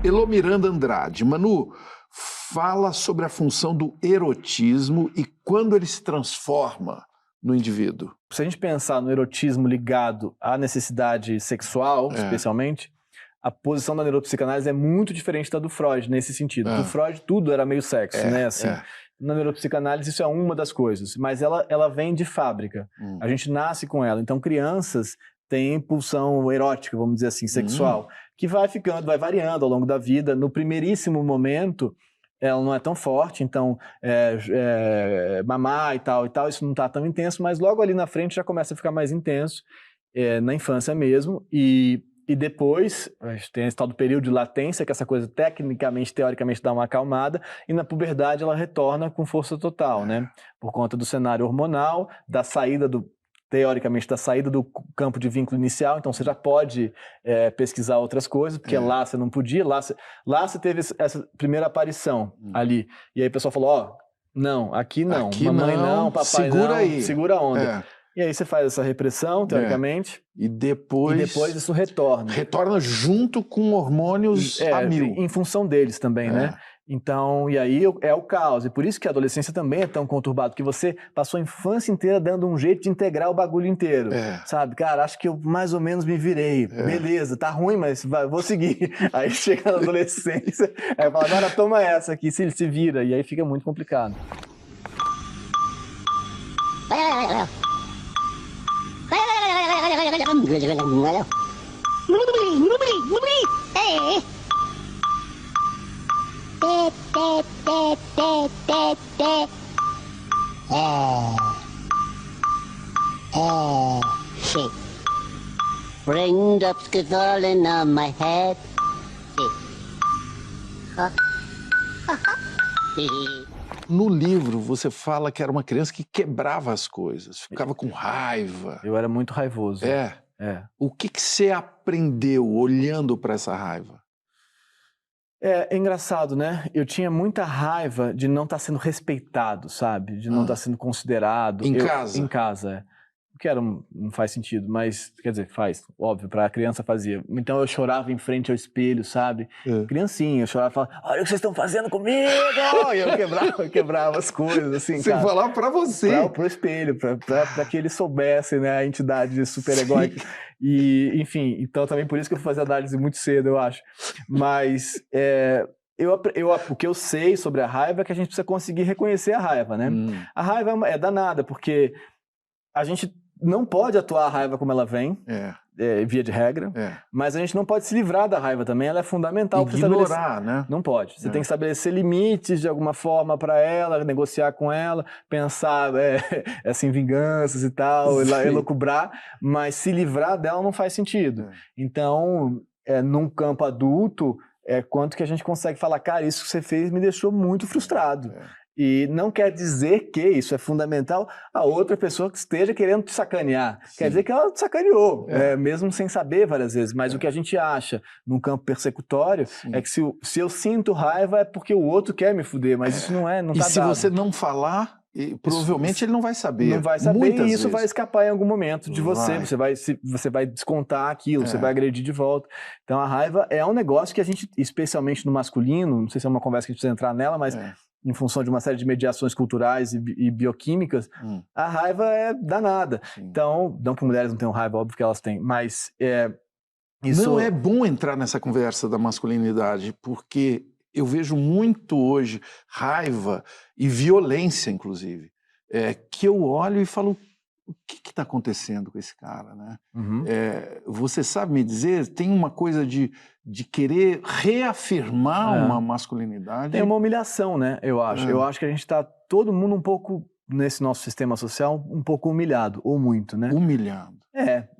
Elô Miranda Andrade. Manu, fala sobre a função do erotismo e quando ele se transforma no indivíduo. Se a gente pensar no erotismo ligado à necessidade sexual, especialmente, a posição da neuropsicanálise é muito diferente da do Freud, nesse sentido. Para o Freud, tudo era meio sexo, né? Assim, na neuropsicanálise, isso é uma das coisas, mas ela vem de fábrica. A gente nasce com ela. Então, crianças têm pulsão erótica, vamos dizer assim, sexual, que vai ficando, vai variando ao longo da vida. No primeiríssimo momento, ela não é tão forte, então mamar e tal, isso não está tão intenso, mas logo ali na frente já começa a ficar mais intenso, na infância mesmo, e depois a gente tem esse tal do período de latência, que essa coisa tecnicamente, teoricamente dá uma acalmada, e na puberdade ela retorna com força total, né? Por conta do cenário hormonal, da saída teoricamente, da saída do campo de vínculo inicial, então você já pode pesquisar outras coisas, porque lá você não podia, lá você teve essa primeira aparição ali, e aí o pessoal falou, não, aqui não, mamãe não, papai segura não, aí. segura a onda. E aí você faz essa repressão, teoricamente, e depois isso retorna. Retorna junto com hormônios a mil. Em função deles também, né? Então, e aí é o caos. E por isso que a adolescência também é tão conturbada, que você passou a infância inteira dando um jeito de integrar o bagulho inteiro. Sabe? Cara, acho que eu mais ou menos me virei. Beleza, tá ruim, mas vou seguir. Aí chega na adolescência, aí fala, agora toma essa aqui, se vira. E aí fica muito complicado. Shit. Raindrops keep falling on my head. No livro, você fala que era uma criança que quebrava as coisas, ficava com raiva. Eu era muito raivoso. O que você aprendeu olhando para essa raiva? É engraçado, né? Eu tinha muita raiva de não estar sendo respeitado, sabe? De não estar sendo considerado. Em casa? Em casa, O que não faz sentido, mas, quer dizer, faz, óbvio, para a criança fazia. Então eu chorava em frente ao espelho, sabe? Criancinha, eu chorava e falava, olha o que vocês estão fazendo comigo! E eu quebrava as coisas, assim, Você falava pra você. Pro espelho, pra que ele soubesse, né, a entidade super-egóica. E, enfim, então também por isso que eu fui fazer análise muito cedo, eu acho. Mas o que eu sei sobre a raiva é que a gente precisa conseguir reconhecer a raiva, né? A raiva é danada, porque a gente não pode atuar a raiva como ela vem, via de regra, mas a gente não pode se livrar da raiva também, ela é fundamental para ignorar, né? Não pode. Você tem que estabelecer limites de alguma forma para ela, negociar com ela, pensar assim, vinganças e tal, elocubrar, mas se livrar dela não faz sentido. Então, num campo adulto, quanto que a gente consegue falar, cara, isso que você fez me deixou muito frustrado. E não quer dizer que isso é fundamental a outra pessoa que esteja querendo te sacanear. Quer dizer que ela te sacaneou, mesmo sem saber várias vezes. Mas o que a gente acha num campo persecutório é que se eu sinto raiva é porque o outro quer me fuder, mas isso não tá dado. E se você não falar, provavelmente ele não vai saber. Não vai saber Muitas e isso vezes vai escapar em algum momento de você. Você vai descontar aquilo, você vai agredir de volta. Então a raiva é um negócio que a gente, especialmente no masculino, não sei se é uma conversa que a gente precisa entrar nela, mas em função de uma série de mediações culturais e bioquímicas, a raiva é danada. Então, não que mulheres não tenham raiva, óbvio que elas têm, mas isso... Não é bom entrar nessa conversa da masculinidade, porque eu vejo muito hoje raiva e violência, inclusive, que eu olho e falo, o que está acontecendo com esse cara, né? Você sabe me dizer, tem uma coisa de querer reafirmar uma masculinidade? Tem uma humilhação, né, eu acho. Eu acho que a gente está, todo mundo um pouco, nesse nosso sistema social, um pouco humilhado, ou muito, né? Humilhado.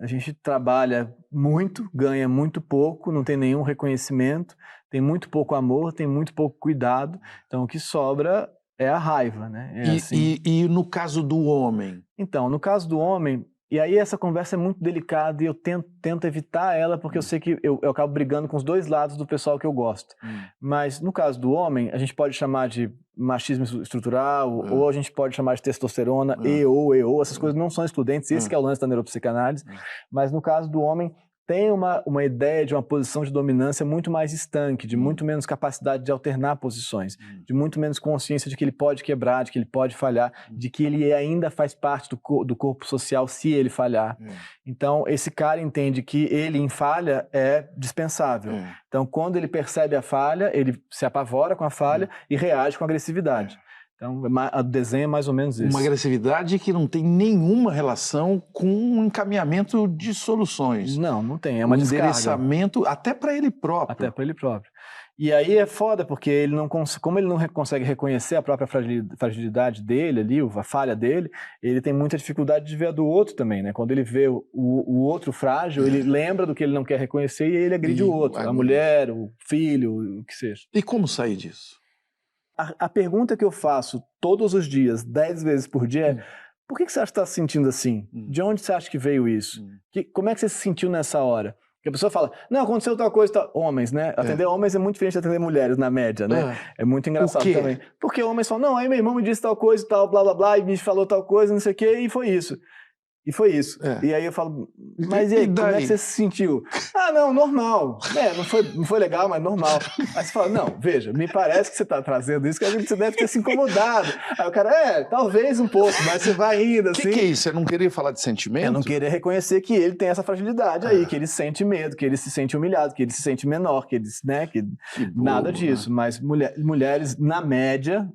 A gente trabalha muito, ganha muito pouco, não tem nenhum reconhecimento, tem muito pouco amor, tem muito pouco cuidado, então o que sobra é a raiva, né? E no caso do homem? Então, no caso do homem, e aí essa conversa é muito delicada e eu tento evitar ela porque eu sei que eu acabo brigando com os dois lados do pessoal que eu gosto. Mas no caso do homem, a gente pode chamar de machismo estrutural, ou a gente pode chamar de testosterona, essas coisas não são excludentes, esse que é o lance da neuropsicanálise. Mas no caso do homem, tem uma ideia de uma posição de dominância muito mais estanque, de muito menos capacidade de alternar posições, de muito menos consciência de que ele pode quebrar, de que ele pode falhar, de que ele ainda faz parte do corpo social se ele falhar. Então, esse cara entende que ele em falha é dispensável. Então, quando ele percebe a falha, ele se apavora com a falha e reage com agressividade. Então, o desenho é mais ou menos isso. Uma agressividade que não tem nenhuma relação com um encaminhamento de soluções. Não tem. É uma endereçamento até para ele próprio. Até para ele próprio. E aí é foda, porque ele não como ele não consegue reconhecer a própria fragilidade dele ali, a falha dele, ele tem muita dificuldade de ver a do outro também, né? Quando ele vê o outro frágil, ele lembra do que ele não quer reconhecer e ele agride o outro. A mulher, o filho, o que seja. E como sair disso? A pergunta que eu faço todos os dias, 10 vezes por dia é: por que você acha que está se sentindo assim? De onde você acha que veio isso? Como é que você se sentiu nessa hora? Porque a pessoa fala, não, aconteceu tal coisa, tal. Homens, né? Atender homens é muito diferente de atender mulheres, na média, né? É muito engraçado também. Porque homens falam, não, aí meu irmão me disse tal coisa e tal, blá, blá, blá, e me falou tal coisa, não sei o quê, e foi isso. E foi isso. E aí eu falo, mas e aí, como é que você se sentiu? Ah, não, normal. Não foi legal, mas normal. Aí você fala, não, veja, me parece que você está trazendo isso, que você deve ter se incomodado. Aí o cara, talvez um pouco, mas você vai indo assim. O que é isso? Você não queria falar de sentimento? Eu não queria reconhecer que ele tem essa fragilidade aí, que ele sente medo, que ele se sente humilhado, que ele se sente menor, que ele, né, que nada disso. Mas mulheres, na média,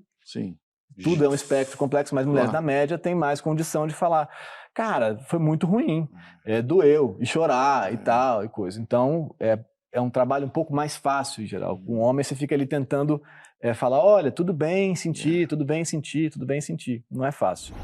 tudo é um espectro complexo, mas mulheres, na média, têm mais condição de falar, cara, foi muito ruim, doeu, e chorar e tal, e coisa. Então, é um trabalho um pouco mais fácil, em geral. Com o homem, você fica ali tentando falar, olha, tudo bem sentir, tudo bem sentir, tudo bem sentir. Não é fácil.